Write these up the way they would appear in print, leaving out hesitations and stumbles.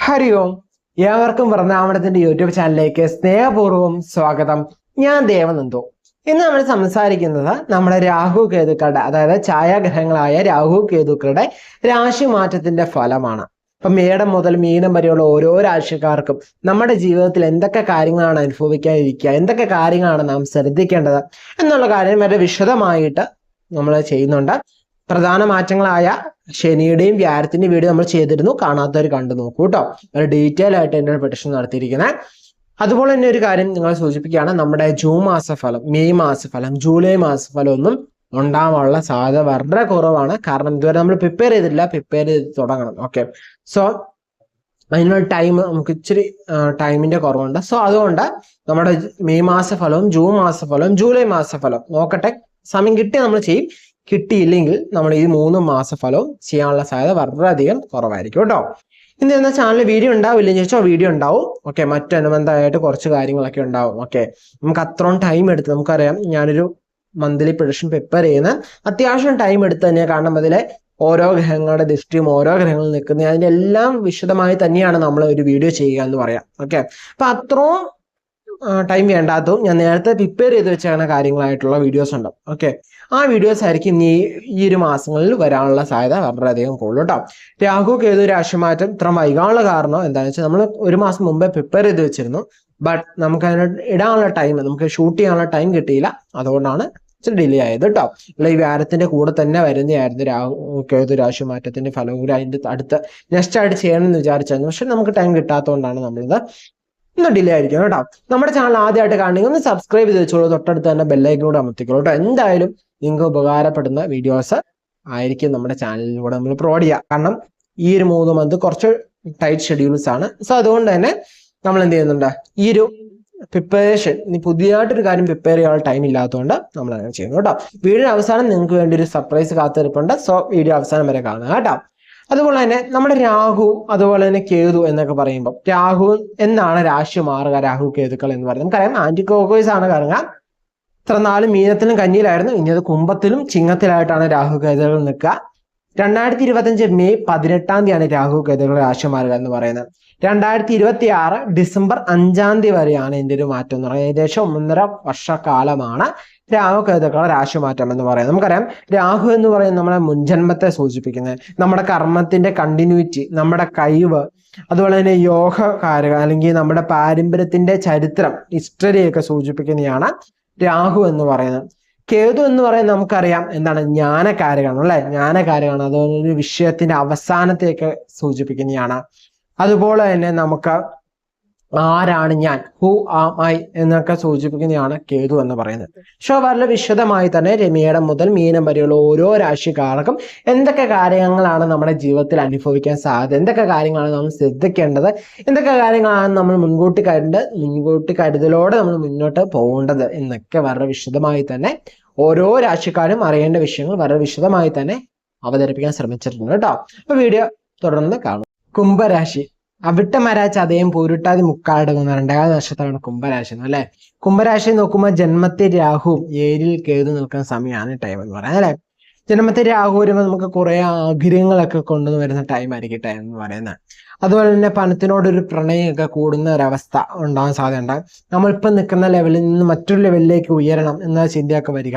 ഹരി ഓം. ഏവർക്കും വൃന്ദാവനത്തിന്റെ യൂട്യൂബ് ചാനലിലേക്ക് സ്നേഹപൂർവ്വം സ്വാഗതം. ഞാൻ ദേവനന്ദു. ഇന്ന് നമ്മൾ സംസാരിക്കുന്നത് നമ്മുടെ രാഹു കേതുക്കളുടെ, അതായത് ഛായാഗ്രഹങ്ങളായ രാഹു കേതുക്കളുടെ രാശി മാറ്റത്തിന്റെ ഫലമാണ്. ഇപ്പൊ മേടം മുതൽ മീനം വരെയുള്ള ഓരോ രാശിക്കാർക്കും നമ്മുടെ ജീവിതത്തിൽ എന്തൊക്കെ കാര്യങ്ങളാണ് അനുഭവിക്കാതിരിക്കുക, എന്തൊക്കെ കാര്യങ്ങളാണ് നാം ശ്രദ്ധിക്കേണ്ടത് എന്നുള്ള കാര്യം വളരെ വിശദമായിട്ട് നമ്മൾ ചെയ്യുന്നുണ്ട്. പ്രധാന മാറ്റങ്ങളായ ശനിയുടെയും വ്യാഴത്തിന്റെയും വീഡിയോ നമ്മൾ ചെയ്തിരുന്നു. കാണാത്തവർ കണ്ടു നോക്കൂ കേട്ടോ. വളരെ ഡീറ്റെയിൽ ആയിട്ട് എൻ്റെ പ്രൊഡിക്ഷൻ നടത്തിയിരിക്കുന്നത്. അതുപോലെ തന്നെ ഒരു കാര്യം നിങ്ങളെ സൂചിപ്പിക്കുകയാണ്, നമ്മുടെ ജൂൺ മാസഫലം, മെയ് മാസഫലം, ജൂലൈ മാസഫലം ഒന്നും ഉണ്ടാവാനുള്ള സാധ്യത വളരെ കുറവാണ്. കാരണം ഇതുവരെ നമ്മൾ പ്രിപ്പയർ ചെയ്തിട്ടില്ല, പ്രിപ്പയർ ചെയ്ത് തുടങ്ങണം. ഓക്കെ, സോ അതിനുള്ള ടൈം നമുക്ക് ഇച്ചിരി ടൈമിന്റെ കുറവുണ്ട്. സോ അതുകൊണ്ട് നമ്മുടെ മെയ് മാസഫലവും ജൂൺ മാസഫലവും ജൂലൈ മാസഫലം നോക്കട്ടെ. സമയം കിട്ടി നമ്മൾ ചെയ്യും, കിട്ടിയില്ലെങ്കിൽ നമ്മൾ ഈ 3 മാസഫലവും ചെയ്യാനുള്ള സാധ്യത വളരെയധികം കുറവായിരിക്കും കേട്ടോ. ഇന്ന് എന്ന ചാനലിൽ വീഡിയോ ഉണ്ടാവില്ലെന്ന് ചോദിച്ചാൽ വീഡിയോ ഉണ്ടാവും. ഓക്കെ, മറ്റനുബന്ധമായിട്ട് കുറച്ച് കാര്യങ്ങളൊക്കെ ഉണ്ടാവും. ഓക്കെ, നമുക്ക് അത്രയും ടൈം എടുത്ത്, നമുക്കറിയാം ഞാനൊരു മന്ത്ലി പ്രൊഡിക്ഷൻ പ്രിപ്പയർ ചെയ്യുന്ന അത്യാവശ്യം ടൈം എടുത്ത് തന്നെയാണ്. കാരണം അതിലെ ഓരോ ഗ്രഹങ്ങളുടെ ദൃഷ്ടിയും ഓരോ ഗ്രഹങ്ങളിൽ നിൽക്കുന്ന അതിൻ്റെ എല്ലാം വിശദമായി തന്നെയാണ് നമ്മൾ ഒരു വീഡിയോ ചെയ്യുക എന്ന് പറയാം. ഓക്കെ, അപ്പൊ അത്രയും ടൈം വേണ്ടാത്തതും ഞാൻ നേരത്തെ പ്രിപ്പയർ ചെയ്ത് വെച്ചാണ് കാര്യങ്ങളായിട്ടുള്ള വീഡിയോസ് ഉണ്ട്. ഓക്കെ, ആ വീഡിയോസ് ആയിരിക്കും ഈ ഒരു മാസങ്ങളിൽ വരാനുള്ള സാധ്യത വളരെയധികം കൂടുതൽ കേട്ടോ. രാഹു കേതു രാശിമാറ്റം ഇത്ര വൈകാനുള്ള കാരണം എന്താണെന്ന് വെച്ചാൽ നമ്മൾ ഒരു മാസം മുമ്പേ പ്രിപ്പയർ ചെയ്ത് വെച്ചിരുന്നു. ബട്ട് നമുക്ക് അതിന് ഇടാനുള്ള ടൈം, നമുക്ക് ഷൂട്ട് ചെയ്യാനുള്ള ടൈം കിട്ടിയില്ല. അതുകൊണ്ടാണ് ഇച്ചിരി ഡിലേ ആയത് കേട്ടോ. അല്ല, ഈ വാരത്തിന്റെ കൂടെ തന്നെ വരുന്നതായിരുന്നു രാഹു കേതു രാശിമാറ്റത്തിന്റെ ഫലം കൂടി അതിന്റെ അടുത്ത് നെക്സ്റ്റ് ആയിട്ട് ചെയ്യണമെന്ന് വിചാരിച്ചായിരുന്നു. പക്ഷെ നമുക്ക് ടൈം കിട്ടാത്തതുകൊണ്ടാണ് നമ്മളിത് ഒന്ന് ഡിലേ ആയിരിക്കും കേട്ടോ. നമ്മുടെ ചാനൽ ആദ്യമായിട്ട് കാണണമെങ്കിൽ ഒന്ന് സബ്സ്ക്രൈബ് ചെയ്ത് വെച്ചോളൂ, തൊട്ടടുത്ത് തന്നെ ബെല്ലൈക്കനോട് അമർത്തിക്കോളൂ കേട്ടോ. എന്തായാലും നിങ്ങൾക്ക് ഉപകാരപ്പെടുന്ന വീഡിയോസ് ആയിരിക്കും നമ്മുടെ ചാനലിലൂടെ നമ്മൾ പ്രൊവൈഡ് ചെയ്യുക. കാരണം ഈ ഒരു 3 മന്ത് കുറച്ച് ടൈറ്റ് ഷെഡ്യൂൾസ് ആണ്. സോ അതുകൊണ്ട് തന്നെ നമ്മൾ എന്ത് ചെയ്യുന്നുണ്ട്, ഈ ഒരു പ്രിപ്പറേഷൻ, പുതിയതായിട്ടൊരു കാര്യം പ്രിപ്പയർ ചെയ്യാനുള്ള ടൈം ഇല്ലാത്തതുകൊണ്ട് നമ്മൾ അങ്ങനെ ചെയ്യുന്നു കേട്ടോ. വീഡിയോ അവസാനം നിങ്ങൾക്ക് വേണ്ടി ഒരു സർപ്രൈസ് കാത്തിരിപ്പുണ്ട്. സോ വീഡിയോ അവസാനം വരെ കാണുക കേട്ടോ. അതുപോലെ തന്നെ നമ്മുടെ രാഹു അതുപോലെ തന്നെ കേതു എന്നൊക്കെ പറയുമ്പോൾ, രാഹു എന്നാണ് രാശി മാറുക, രാഹു കേതുക്കൾ എന്ന് പറയുന്നത് നമുക്കറിയാം. ആന്റി ക്ലോക്ക്വൈസ് ആണ് കറങ്ങുക. ഇത്ര നാളും മീനത്തിലും കന്നിയിലായിരുന്നു, ഇനി അത് കുംഭത്തിലും ചിങ്ങത്തിലായിട്ടാണ് രാഹു കേതുക്കൾ നിൽക്കുക. 2025 മെയ് 18 രാഹു കേതുക്കൾ രാശി മാറുക എന്ന് പറയുന്നത്. 2026 ഡിസംബർ 5 വരെയാണ് ഇതിന്റെ ഒരു മാറ്റം എന്ന് പറയുന്നത്. ഏകദേശം 1.5 വർഷക്കാലമാണ് രാഹു കേതുക്കളുടെ രാശിമാറ്റം എന്ന് പറയുന്നത്. നമുക്കറിയാം, രാഹു എന്ന് പറയുന്നത് നമ്മുടെ മുൻജന്മത്തെ സൂചിപ്പിക്കുന്നത്, നമ്മുടെ കർമ്മത്തിന്റെ കണ്ടിന്യൂറ്റി, നമ്മുടെ കഴിവ്, അതുപോലെ തന്നെ യോഗകാരക അല്ലെങ്കിൽ നമ്മുടെ പാരമ്പര്യത്തിന്റെ ചരിത്രം, ഹിസ്റ്ററിയൊക്കെ സൂചിപ്പിക്കുന്നതാണ് രാഹു എന്ന് പറയുന്നത്. കേതു എന്ന് പറയുന്നത് നമുക്കറിയാം എന്താണ്, ജ്ഞാനകാരകാണ് അല്ലെ, ജ്ഞാനകാരകാണ്. അതുപോലെ ഒരു വിഷയത്തിന്റെ അവസാനത്തെയൊക്കെ സൂചിപ്പിക്കുന്നതാണ്. അതുപോലെ തന്നെ നമുക്ക് ആരാണ് ഞാൻ, ഹു ആം ഐ എന്നൊക്കെ സൂചിപ്പിക്കുന്നതാണ് കേതു എന്ന് പറയുന്നത്. പക്ഷെ വളരെ വിശദമായി തന്നെ മേടം മുതൽ മീനം വരെയുള്ള ഓരോ രാശിക്കാർക്കും എന്തൊക്കെ കാര്യങ്ങളാണ് നമ്മുടെ ജീവിതത്തിൽ അനുഭവിക്കാൻ സാധ്യത, എന്തൊക്കെ കാര്യങ്ങളാണ് നമ്മൾ ശ്രദ്ധിക്കേണ്ടത്, എന്തൊക്കെ കാര്യങ്ങളാണ് നമ്മൾ മുൻകൂട്ടി കരുതലോടെ നമ്മൾ മുന്നോട്ട് പോകേണ്ടത് എന്നൊക്കെ വളരെ വിശദമായി തന്നെ ഓരോ രാശിക്കാരും അറിയേണ്ട വിഷയങ്ങൾ വളരെ വിശദമായി തന്നെ അവതരിപ്പിക്കാൻ ശ്രമിച്ചിട്ടുണ്ട് കേട്ടോ. അപ്പൊ വീഡിയോ തുടർന്ന് കാണും. കുംഭരാശി, അവിട്ടമര ചതയം പൂരുട്ടാതി മുക്കാടകുന്ന 2 നക്ഷത്രമാണ് കുംഭരാശി അല്ലെ. കുംഭരാശി നോക്കുമ്പോൾ ജന്മത്തിൽ രാഹു 7 കേതു നിൽക്കുന്ന സമയമാണ് ടൈം എന്ന് പറയുന്നത് അല്ലെ. ജന്മത്തിൽ രാഹു വരുമ്പോൾ നമുക്ക് കുറെ ആഗ്രഹങ്ങളൊക്കെ കൊണ്ടുവന്ന് വരുന്ന ടൈം ആയിരിക്കും ടൈം എന്ന് പറയുന്നത്. അതുപോലെ തന്നെ പണത്തിനോടൊരു പ്രണയമൊക്കെ കൂടുന്ന ഒരവസ്ഥ ഉണ്ടാകാൻ സാധ്യതയുണ്ട്. നമ്മളിപ്പം നിൽക്കുന്ന ലെവലിൽ നിന്ന് മറ്റൊരു ലെവലിലേക്ക് ഉയരണം എന്ന ചിന്തയൊക്കെ വരിക,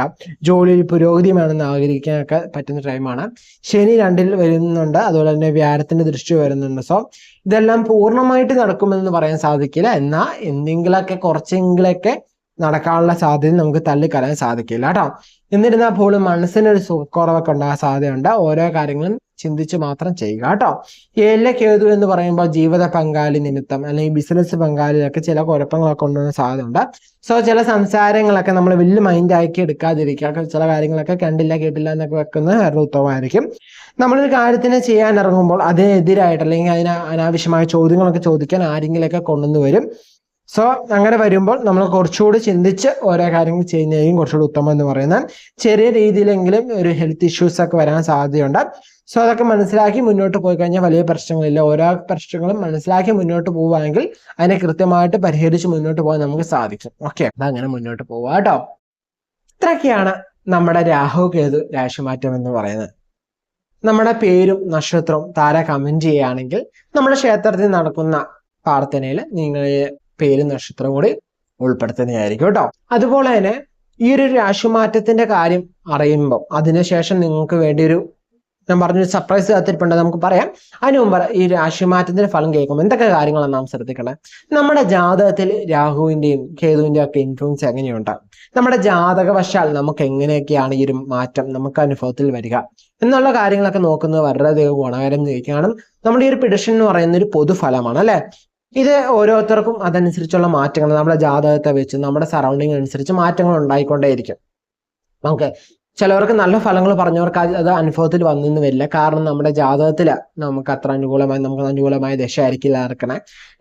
ജോലിയിൽ പുരോഗതി വേണമെന്ന് ആഗ്രഹിക്കാനൊക്കെ പറ്റുന്ന ടൈമാണ്. ശനി 2 വരുന്നുണ്ട്, അതുപോലെ തന്നെ വ്യാഴത്തിന്റെ ദൃഷ്ടി വരുന്നുണ്ട്. സോ ഇതെല്ലാം പൂർണ്ണമായിട്ട് നടക്കുമെന്ന് പറയാൻ സാധിക്കില്ല, എന്നാൽ എന്തെങ്കിലുമൊക്കെ കുറച്ചെങ്കിലൊക്കെ നടക്കാനുള്ള സാധ്യത നമുക്ക് തള്ളിക്കളയാൻ സാധിക്കില്ല കേട്ടോ. എന്നിരുന്നാൽ പോലും മനസ്സിനൊരു സുഖക്കുറവൊക്കെ ഉണ്ടാകാൻ സാധ്യതയുണ്ട്. ഓരോ കാര്യങ്ങളും ചിന്തിച്ച് മാത്രം ചെയ്യുക കേട്ടോ. 7 കേതു എന്ന് പറയുമ്പോൾ ജീവിത പങ്കാളി നിമിത്തം അല്ലെങ്കിൽ ബിസിനസ് പങ്കാളിയിലൊക്കെ ചില കുഴപ്പങ്ങളൊക്കെ കൊണ്ടുവന്ന സാധ്യതയുണ്ട്. സോ ചില സംസാരങ്ങളൊക്കെ നമ്മൾ വലിയ മൈൻഡ് ആക്കി എടുക്കാതിരിക്കുക, ചില കാര്യങ്ങളൊക്കെ കണ്ടില്ല കേട്ടില്ല എന്നൊക്കെ വെക്കുന്നത് വളരെ ഉത്തമമായിരിക്കും. നമ്മളൊരു കാര്യത്തിന് ചെയ്യാൻ ഇറങ്ങുമ്പോൾ അതിനെതിരായിട്ട് അല്ലെങ്കിൽ അതിന് അനാവശ്യമായ ചോദ്യങ്ങളൊക്കെ ചോദിക്കാൻ ആരെങ്കിലുമൊക്കെ കൊണ്ടുവന്ന് വരും. സോ അങ്ങനെ വരുമ്പോൾ നമ്മൾ കുറച്ചുകൂടി ചിന്തിച്ച് ഓരോ കാര്യങ്ങൾ ചെയ്യുന്നതായിരിക്കും കുറച്ചുകൂടി ഉത്തമം എന്ന് പറയുന്നത്. ചെറിയ രീതിയിലെങ്കിലും ഒരു ഹെൽത്ത് ഇഷ്യൂസ് ഒക്കെ വരാൻ സാധ്യതയുണ്ട്. സോ അതൊക്കെ മനസ്സിലാക്കി മുന്നോട്ട് പോയി കഴിഞ്ഞാൽ വലിയ പ്രശ്നങ്ങളില്ല. ഓരോ പ്രശ്നങ്ങളും മനസ്സിലാക്കി മുന്നോട്ട് പോവുകയാണെങ്കിൽ അതിനെ കൃത്യമായിട്ട് പരിഹരിച്ച് മുന്നോട്ട് പോകാൻ നമുക്ക് സാധിക്കും. ഓക്കെ, അതങ്ങനെ മുന്നോട്ട് പോവാ കേട്ടോ. ഇത്രയൊക്കെയാണ് നമ്മുടെ രാഹു കേതു രാശിമാറ്റം എന്ന് പറയുന്നത്. നമ്മുടെ പേരും നക്ഷത്രവും താഴെ കമന്റ് ചെയ്യുകയാണെങ്കിൽ നമ്മുടെ ക്ഷേത്രത്തിൽ നടക്കുന്ന പ്രാർത്ഥനയിൽ നിങ്ങളുടെ പേരും നക്ഷത്രവും കൂടി ഉൾപ്പെടുത്തുന്നതായിരിക്കും കേട്ടോ. അതുപോലെ തന്നെ ഈ ഒരു രാശിമാറ്റത്തിന്റെ കാര്യം അറിയുമ്പോൾ അതിനുശേഷം നിങ്ങൾക്ക് വേണ്ടി ഞാൻ പറഞ്ഞൊരു സർപ്രൈസ് കാത്തിരിപ്പുണ്ട്, നമുക്ക് പറയാം. അതിന് മുമ്പ് ഈ രാശിമാറ്റത്തിന്റെ ഫലം കേൾക്കുമ്പോൾ എന്തൊക്കെ കാര്യങ്ങളാണ് നാം ശ്രദ്ധിക്കേണ്ടത്? നമ്മുടെ ജാതകത്തിൽ രാഹുവിന്റെയും കേതുവിന്റെയും ഒക്കെ ഇൻഫ്ലുവൻസ് എങ്ങനെയുണ്ട്, നമ്മുടെ ജാതകവശാൽ നമുക്ക് എങ്ങനെയൊക്കെയാണ് ഈ ഒരു മാറ്റം നമുക്ക് അനുഭവത്തിൽ വരിക എന്നുള്ള കാര്യങ്ങളൊക്കെ നോക്കുന്നത് വളരെയധികം ഗുണകരം ചെയ്യും. കാരണം നമ്മുടെ ഈ ഒരു പ്രിഡിക്ഷൻ എന്ന് പറയുന്ന ഒരു പൊതുഫലമാണ് അല്ലെ. ഇത് ഓരോരുത്തർക്കും അതനുസരിച്ചുള്ള മാറ്റങ്ങൾ നമ്മുടെ ജാതകത്തെ വെച്ച് നമ്മുടെ സറൗണ്ടിങ് അനുസരിച്ച് മാറ്റങ്ങൾ ഉണ്ടായിക്കൊണ്ടേയിരിക്കും. നമുക്ക് ചിലവർക്ക് നല്ല ഫലങ്ങൾ പറഞ്ഞവർക്ക് അത് അനുഭവത്തിൽ വന്നെന്ന് വരില്ല. കാരണം നമ്മുടെ ജാതകത്തിൽ നമുക്ക് അത്ര അനുകൂലമായ ദശ ആയിരിക്കില്ല നടക്കണേ.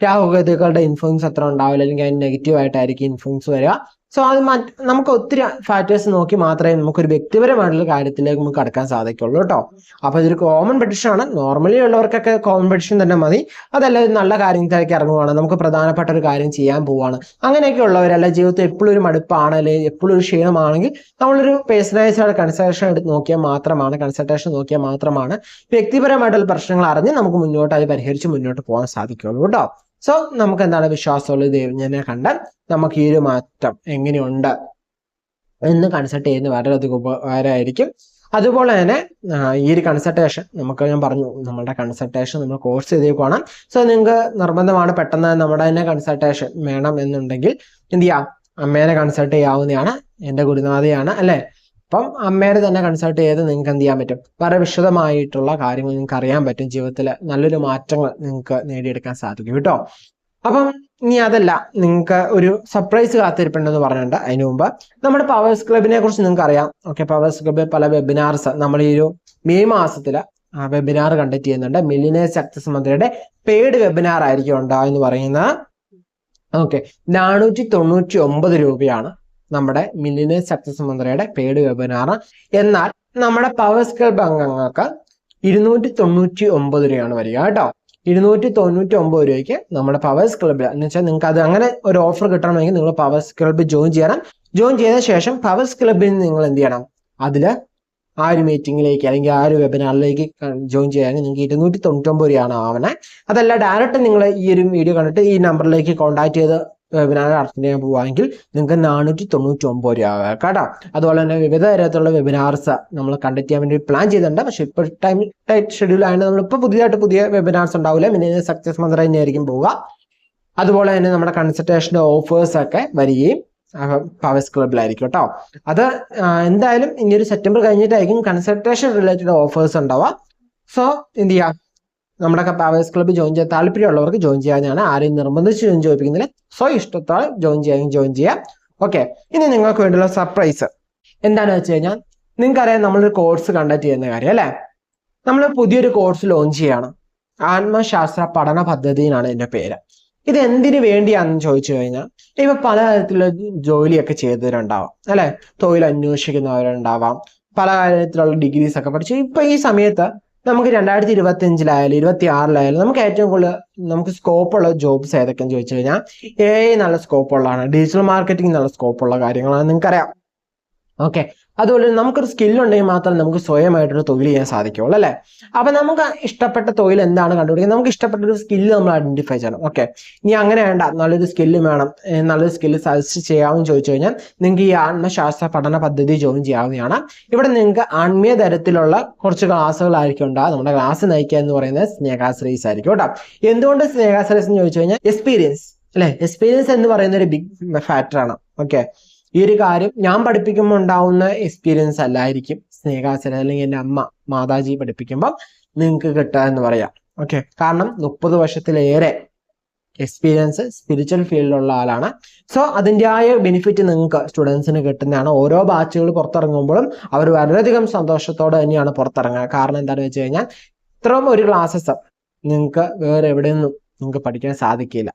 രാഹുകേതുക്കളുടെ ഇൻഫ്ലുവൻസ് അത്ര ഉണ്ടാവില്ല, അല്ലെങ്കിൽ അതിന് നെഗറ്റീവ് ആയിട്ടായിരിക്കും ഇൻഫ്ലുവൻസ് വരിക. സോ അത് നമുക്ക് ഒത്തിരി ഫാക്ടേഴ്സ് നോക്കി മാത്രമേ നമുക്കൊരു വ്യക്തിപരമായിട്ടുള്ള കാര്യത്തിലേക്ക് നമുക്ക് കടക്കാൻ സാധിക്കുള്ളൂ കേട്ടോ. അപ്പൊ ഇതൊരു കോമൺ പെഡിഷൻ ആണ്. നോർമലി ഉള്ളവർക്കൊക്കെ കോമൺ പെഡിഷൻ തന്നെ മതി. അതല്ല ഒരു നല്ല കാര്യത്തിലേക്ക് ഇറങ്ങുവാണ്, നമുക്ക് പ്രധാനപ്പെട്ട ഒരു കാര്യം ചെയ്യാൻ പോവാണ്, അങ്ങനെയൊക്കെ ഉള്ളവരല്ല ജീവിതത്തിൽ എപ്പോഴും ഒരു മടുപ്പാണ് അല്ലെങ്കിൽ എപ്പോഴും ഒരു ക്ഷീണമാണെങ്കിൽ നമ്മളൊരു പേഴ്സണലൈസ്ഡ് കൺസൾട്ടേഷൻ നോക്കിയാൽ മാത്രമാണ് വ്യക്തിപരമായിട്ടുള്ള പ്രശ്നങ്ങൾ അറിഞ്ഞ് നമുക്ക് മുന്നോട്ട് അത് പരിഹരിച്ച് മുന്നോട്ട് പോകാൻ സാധിക്കുള്ളൂ കേട്ടോ. സോ നമുക്ക് എന്താണ് വിശ്വാസമുള്ള ദൈവജ്ഞനെ കണ്ടാൽ നമുക്ക് ഈ ഒരു മാറ്റം എങ്ങനെയുണ്ട് എന്ന് കൺസൾട്ട് ചെയ്യുന്ന വളരെയധികം ഉപകാരമായിരിക്കും. അതുപോലെ തന്നെ ഈ ഒരു കൺസൾട്ടേഷൻ ഞാൻ പറഞ്ഞു നമ്മളുടെ കൺസൾട്ടേഷൻ നമ്മൾ കോഴ്സ് ചെയ്തേക്കുവാണ്. സോ നിങ്ങൾക്ക് നിർബന്ധമാണ് പെട്ടെന്ന് നമ്മുടെ തന്നെ കൺസൾട്ടേഷൻ വേണം എന്നുണ്ടെങ്കിൽ എന്ത് ചെയ്യാം, അമ്മേനെ കൺസൾട്ട് ചെയ്യാവുന്നതാണ്. എൻ്റെ ഗുരുനാഥയാണ് അല്ലെ. അപ്പം അമ്മേനെ തന്നെ കൺസൾട്ട് ചെയ്ത് നിങ്ങൾക്ക് എന്ത് ചെയ്യാൻ പറ്റും, വളരെ വിശദമായിട്ടുള്ള കാര്യങ്ങൾ നിങ്ങൾക്ക് അറിയാൻ പറ്റും. ജീവിതത്തിൽ നല്ലൊരു മാറ്റങ്ങൾ നിങ്ങൾക്ക് നേടിയെടുക്കാൻ സാധിക്കും കേട്ടോ. അപ്പം ഇനി അതല്ല, നിങ്ങൾക്ക് ഒരു സർപ്രൈസ് കാത്തിരിപ്പുണ്ടെന്ന് പറഞ്ഞിട്ടുണ്ട്. അതിനു മുമ്പ് നമ്മുടെ പവേഴ്സ് ക്ലബിനെ കുറിച്ച് നിങ്ങൾക്ക് അറിയാം. ഓക്കെ, പവേഴ്സ് ക്ലബ് പല വെബിനാർസ് നമ്മൾ ഈ ഒരു മെയ് മാസത്തിൽ വെബിനാർ കണ്ടക്ട് ചെയ്യുന്നുണ്ട്. മില്ലിയനേഴ്സ് സക്സസ് മന്ത്രിയുടെ പെയ്ഡ് വെബിനാർ ആയിരിക്കും ഉണ്ടാവെന്ന് പറയുന്നത്. ഓക്കെ, 499 രൂപയാണ് നമ്മുടെ മില്ലിയനേഴ്സ് സക്സസ് മന്ത്രിയുടെ പെയ്ഡ് വെബിനാർ. എന്നാൽ നമ്മുടെ പവേഴ്സ് ക്ലബ് അംഗങ്ങൾക്ക് 299 രൂപയാണ് വരിക കേട്ടോ. 299 രൂപയ്ക്ക് നമ്മുടെ പവേഴ്സ് ക്ലബ്ബിൽ എന്ന് വെച്ചാൽ നിങ്ങൾക്ക് അത് അങ്ങനെ ഒരു ഓഫർ കിട്ടണമെങ്കിൽ നിങ്ങൾ പവേഴ്സ് ക്ലബ്ബ് ജോയിൻ ചെയ്യണം. ജോയിൻ ചെയ്ത ശേഷം പവേഴ്സ് ക്ലബ്ബിൽ നിങ്ങൾ എന്ത് ചെയ്യണം, അതിൽ ആ ഒരു മീറ്റിംഗിലേക്ക് അല്ലെങ്കിൽ ആ ഒരു വെബിനാറിലേക്ക് ജോയിൻ ചെയ്യാൻ നിങ്ങൾക്ക് 299 രൂപയാണ് ആവണേ. അതല്ല ഡയറക്റ്റ് നിങ്ങൾ ഈ ഒരു വീഡിയോ കണ്ടിട്ട് ഈ നമ്പറിലേക്ക് കോൺടാക്ട് ചെയ്ത് വെബിനാർ അറ്റൻഡ് ചെയ്യാൻ പോവുകയാണെങ്കിൽ നിങ്ങൾക്ക് 499 രൂപ കേട്ടോ. അതുപോലെ തന്നെ വിവിധ തരത്തിലുള്ള വെബിനാർസ് നമ്മൾ കണ്ടക്ട് ചെയ്യാൻ വേണ്ടി പ്ലാൻ ചെയ്തിട്ടുണ്ട്. പക്ഷെ ഇപ്പോൾ ടൈറ്റ് ഷെഡ്യൂൾ ആയതുകൊണ്ട് നമ്മളിപ്പോൾ പുതിയ വെബിനാർസ് ഉണ്ടാവില്ല. പിന്നെ സക്സസ് മന്ത്ര തന്നെയായിരിക്കും പോവുക. അതുപോലെ തന്നെ നമ്മുടെ കൺസൾട്ടേഷൻ്റെ ഓഫേഴ്സ് ഒക്കെ വരികയും പവേഴ്സ് ക്ലബിലായിരിക്കും കേട്ടോ. അത് എന്തായാലും ഇനി ഒരു സെപ്റ്റംബർ കഴിഞ്ഞിട്ടായിരിക്കും കൺസൾട്ടേഷൻ റിലേറ്റഡ് ഓഫേഴ്സ് ഉണ്ടാവുക. സോ എന്ത് ചെയ്യാം, നമ്മുടെ പവേഴ്സ് ക്ലബ്ബ് ജോയിൻ ചെയ്യാൻ താല്പര്യമുള്ളവർക്ക് ജോയിൻ ചെയ്യാനാണ്. ആരെയും നിർബന്ധിച്ച് ജോയിൻ ചെയ്യിപ്പിക്കുന്നില്ല. സോ ഇഷ്ടത്താൽ ജോയിൻ ചെയ്യാം. ഓക്കെ, ഇനി നിങ്ങൾക്ക് വേണ്ടിയുള്ള സർപ്രൈസ് എന്താണെന്ന് വെച്ച് കഴിഞ്ഞാൽ, നിങ്ങൾക്കറിയാം നമ്മളൊരു കോഴ്സ് കണ്ടക്ട് ചെയ്യുന്ന കാര്യം അല്ലേ. നമ്മൾ പുതിയൊരു കോഴ്സ് ലോഞ്ച് ചെയ്യണം. ആത്മശാസ്ത്ര പഠന പദ്ധതി എന്നാണ് ഇതിന്റെ പേര്. ഇത് എന്തിനു വേണ്ടിയാണെന്ന് ചോദിച്ചു കഴിഞ്ഞാൽ, ഇപ്പൊ പലതരത്തിലുള്ള ജോലിയൊക്കെ ചെയ്തവരുണ്ടാവാം അല്ലെ, തൊഴിൽ അന്വേഷിക്കുന്നവരുണ്ടാവാം, പല കാര്യത്തിലുള്ള ഡിഗ്രീസ് ഒക്കെ പഠിച്ചു. ഇപ്പൊ ഈ സമയത്ത് നമുക്ക് 2025 26 നമുക്ക് ഏറ്റവും കൂടുതൽ നമുക്ക് സ്കോപ്പുള്ള ജോബ്സ് ഏതൊക്കെയെന്ന് ചോദിച്ചു കഴിഞ്ഞാൽ, AI നല്ല സ്കോപ്പുള്ളതാണ്, ഡിജിറ്റൽ മാർക്കറ്റിംഗ് നല്ല സ്കോപ്പുള്ള കാര്യങ്ങളാണ് നിങ്ങൾക്കറിയാം. ഓക്കെ, അതുപോലെ നമുക്കൊരു സ്കില്ലുണ്ടെങ്കിൽ മാത്രമേ നമുക്ക് സ്വയമായിട്ടൊരു തൊഴിൽ ചെയ്യാൻ സാധിക്കുള്ളൂ അല്ലേ. അപ്പൊ നമുക്ക് ഇഷ്ടപ്പെട്ട തൊഴിൽ എന്താണ് കണ്ടുപിടിക്കുക, നമുക്ക് ഇഷ്ടപ്പെട്ട ഒരു സ്കില്ല് നമ്മൾ ഐഡന്റിഫൈ ചെയ്യണം. ഓക്കെ, ഇനി അങ്ങനെ വേണ്ട, നല്ലൊരു സ്കില്ല് വേണം, നല്ലൊരു സ്കില്ല് സജസ്റ്റ് ചെയ്യാമെന്ന് ചോദിച്ചു കഴിഞ്ഞാൽ നിങ്ങൾക്ക് ഈ ആത്മശാസ്ത്ര പഠന പദ്ധതി ജോയിൻ ചെയ്യാവുന്നതാണ്. ഇവിടെ നിങ്ങൾക്ക് ആത്മീയ തരത്തിലുള്ള കുറച്ച് ക്ലാസ്സുകളായിരിക്കും ഉണ്ടാകുക. നമ്മുടെ ക്ലാസ് നയിക്കുക എന്ന് പറയുന്നത് സ്നേഹാശ്രയസ് ആയിരിക്കും കേട്ടോ. എന്തുകൊണ്ട് സ്നേഹാശ്രയസ് എന്ന് ചോദിച്ചു കഴിഞ്ഞാൽ, എക്സ്പീരിയൻസ് അല്ലെ. എക്സ്പീരിയൻസ് എന്ന് പറയുന്ന ഒരു ബിഗ് ഫാക്ടറാണ്. ഓക്കെ, ഈ ഒരു കാര്യം ഞാൻ പഠിപ്പിക്കുമ്പോൾ ഉണ്ടാവുന്ന എക്സ്പീരിയൻസ് അല്ലായിരിക്കും സ്നേഹാശ്രയം അല്ലെങ്കിൽ എൻ്റെ അമ്മ മാതാജി പഠിപ്പിക്കുമ്പോൾ നിങ്ങൾക്ക് കിട്ടുക എന്ന് പറയാം. ഓക്കെ, കാരണം 30 വർഷത്തിലേറെ എക്സ്പീരിയൻസ് സ്പിരിച്വൽ ഫീൽഡിലുള്ള ആളാണ്. സോ അതിൻ്റെതായ ബെനിഫിറ്റ് നിങ്ങൾക്ക് സ്റ്റുഡൻസിന് കിട്ടുന്നതാണ്. ഓരോ ബാച്ചുകൾ പുറത്തിറങ്ങുമ്പോഴും അവർ വളരെയധികം സന്തോഷത്തോടെ തന്നെയാണ് പുറത്തിറങ്ങുക. കാരണം എന്താണെന്ന് വെച്ച് കഴിഞ്ഞാൽ, ഇത്രയും ഒരു ക്ലാസ്സസ് നിങ്ങൾക്ക് വേറെ എവിടെയൊന്നും നിങ്ങൾക്ക് പഠിക്കാൻ സാധിക്കില്ല.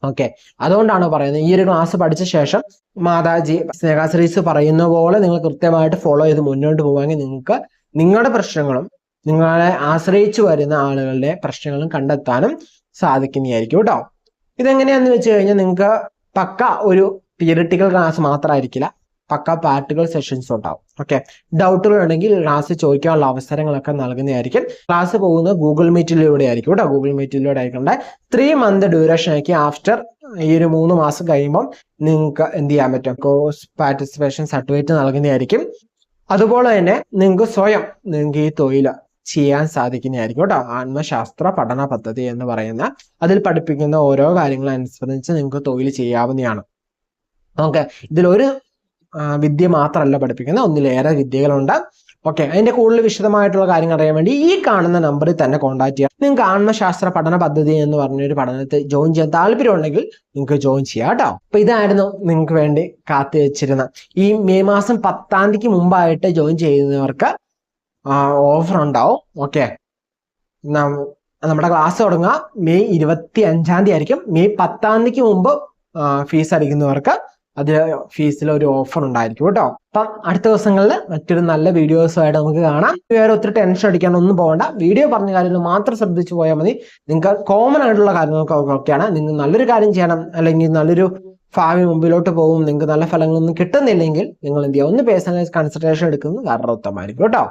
ഓക്കെ, അതുകൊണ്ടാണ് പറയുന്നത് ഈ ഒരു ക്ലാസ് പഠിച്ച ശേഷം മാതാജി സ്നേഹാശ്രീസ് പറയുന്ന പോലെ നിങ്ങൾ കൃത്യമായിട്ട് ഫോളോ ചെയ്ത് മുന്നോട്ട് പോവുകയാണെങ്കിൽ നിങ്ങൾക്ക് നിങ്ങളുടെ പ്രശ്നങ്ങളും നിങ്ങളെ ആശ്രയിച്ചു വരുന്ന ആളുകളുടെ പ്രശ്നങ്ങളും കണ്ടെത്താനും സാധിക്കുന്നതായിരിക്കും കേട്ടോ. ഇതെങ്ങനെയാന്ന് വെച്ച് കഴിഞ്ഞാൽ, നിങ്ങൾക്ക് പക്ക ഒരു തിയറിറ്റിക്കൽ ക്ലാസ് മാത്രമായിരിക്കില്ല. പക്ക പാർട്ടുകൾ സെഷൻസ് ഉണ്ടാവും. ഓക്കെ, ഡൗട്ടുകൾ ഉണ്ടെങ്കിൽ ക്ലാസ് ചോദിക്കാനുള്ള അവസരങ്ങളൊക്കെ നൽകുന്നതായിരിക്കും. ക്ലാസ് പോകുന്നത് ഗൂഗിൾ മീറ്റിലൂടെ ആയിരിക്കും കേട്ടോ. ഗൂഗിൾ മീറ്റിലൂടെ ആയിക്കൊണ്ട് 3 month ഡ്യൂറേഷൻ ആക്കി ആഫ്റ്റർ ഈ ഒരു 3 മാസം കഴിയുമ്പം നിങ്ങൾക്ക് എന്ത് ചെയ്യാൻ പറ്റും, കോഴ്സ് പാർട്ടിസിപ്പേഷൻ സർട്ടിഫിക്കറ്റ് നൽകുന്നതായിരിക്കും. അതുപോലെ തന്നെ നിങ്ങൾക്ക് ഈ തൊഴിൽ ചെയ്യാൻ സാധിക്കുന്നതായിരിക്കും കേട്ടോ. ആത്മശാസ്ത്ര പഠന പദ്ധതി എന്ന് പറയുന്ന അതിൽ പഠിപ്പിക്കുന്ന ഓരോ കാര്യങ്ങളും അനുസരിച്ച് നിങ്ങൾക്ക് തൊഴിൽ ചെയ്യാവുന്നതാണ്. ഓക്കെ, ഇതിലൊരു വിദ്യ മാത്രമല്ല പഠിപ്പിക്കുന്നത്, ഒന്നിലേറെ വിദ്യകളുണ്ട്. ഓക്കെ, അതിന്റെ കൂടുതൽ വിശദമായിട്ടുള്ള കാര്യങ്ങൾ അറിയാൻ വേണ്ടി ഈ കാണുന്ന നമ്പറിൽ തന്നെ കോൺടാക്ട് ചെയ്യാം. നിങ്ങൾക്ക് ആത്മശാസ്ത്ര പഠന പദ്ധതി എന്ന് പറഞ്ഞൊരു പഠനത്തിൽ ജോയിൻ ചെയ്യാൻ താല്പര്യം ഉണ്ടെങ്കിൽ നിങ്ങൾക്ക് ജോയിൻ ചെയ്യാം കേട്ടോ. അപ്പൊ ഇതായിരുന്നു നിങ്ങൾക്ക് വേണ്ടി കാത്തു വെച്ചിരുന്ന ഈ മെയ് മാസം 10-ാം തീയതിക്ക് മുമ്പായിട്ട് ജോയിൻ ചെയ്യുന്നവർക്ക് ഓഫർ ഉണ്ടാവും. ഓക്കെ, നമ്മുടെ ക്ലാസ് തുടങ്ങുക മെയ് 25-ാം തീയതി ആയിരിക്കും. മെയ് 10-ാം തീയതിക്ക് മുമ്പ് ഫീസ് അടിക്കുന്നവർക്ക് അത് ഫീസിൽ ഒരു ഓഫർ ഉണ്ടായിരിക്കും കേട്ടോ. അപ്പം അടുത്ത ദിവസങ്ങളിൽ മറ്റൊരു നല്ല വീഡിയോസുമായിട്ട് നമുക്ക് കാണാം. വേറെ ഒത്തിരി ടെൻഷൻ അടിക്കാനൊന്നും പോകണ്ട. വീഡിയോ പറഞ്ഞ കാര്യങ്ങൾ മാത്രം ശ്രദ്ധിച്ചു പോയാൽ മതി. നിങ്ങൾക്ക് കോമൺ ആയിട്ടുള്ള കാര്യങ്ങൾക്കൊക്കെയാണ്. നിങ്ങൾ നല്ലൊരു കാര്യം ചെയ്യണം, അല്ലെങ്കിൽ നല്ലൊരു ഭാവി മുമ്പിലോട്ട് പോകും, നിങ്ങൾക്ക് നല്ല ഫലങ്ങളൊന്നും കിട്ടുന്നില്ലെങ്കിൽ നിങ്ങൾ എന്ത് ചെയ്യുക, ഒന്ന് പേഴ്സണലൈസ് കൺസൾട്ടേഷൻ എടുക്കുന്നത് വളരെ ഉത്തമമായിരിക്കും കേട്ടോ.